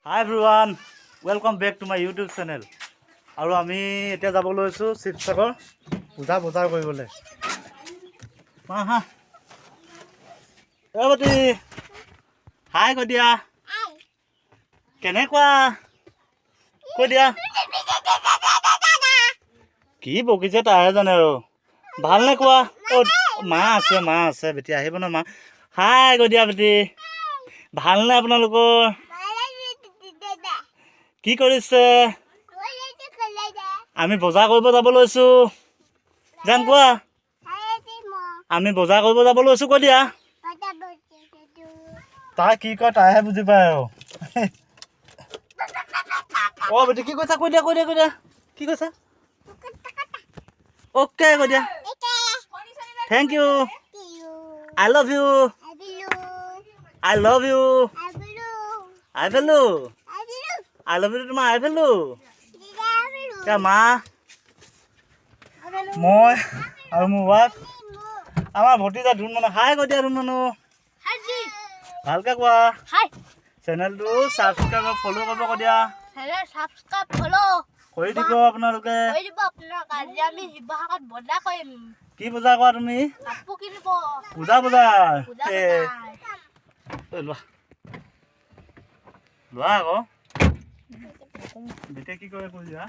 Hi everyone, welcome back to my YouTube channel. আৰু আমি এতিয়া যাব লৈছো শিৱসাগৰ পূজা বজাৰ কৰিবলৈ। মা হা এবাতি হাই কৈ দিয়া কেনেকুৱা কৈ দিয়া কি বকিছে তাহে জানে আৰু ভাল নে কোৱা মা আছে বেটি আহিব না মা হাই কৈ দিয়া বেটি ভাল নে আপোনালোকৰ কি কৰিছে আমি বজাৰ কৰিব যাব লৈছো জান কোৱা আমি বজাৰ কৰিব যাব লৈছো কৈ দিয়া তাই কি কয় তাইহে বুজি পায় আৰু অ বেটি কি কৈছা কৈ দিয়া কি কৈছা ওকে কৈ দিয়া thank you I love you I love you. I value. I love you তোমাৰ I value. কা মা মই আৰু মোৰ ৱাইফ আমাৰ ভতিজা ধুন মানুহ হাই কৈ দিয়া ধুন মানুহ ভালকে কোৱা হাই চেনেলটো সাবস্ক্ৰাইব আৰু ফলো কৰিব কৈ দিয়া চেনেল সাবস্ক্ৰাইব ফলো কৰি দিব আপোনালোকে কৰি দিব আপোনালোক আজি আমি শিৱসাগৰত বজাৰ কৰিম কি বজাৰ কৰা তুমি কাপোৰ কিনিব পূজা বজাৰ লোৱা আকৌ বেটে কি কৰে কৈ দিয়া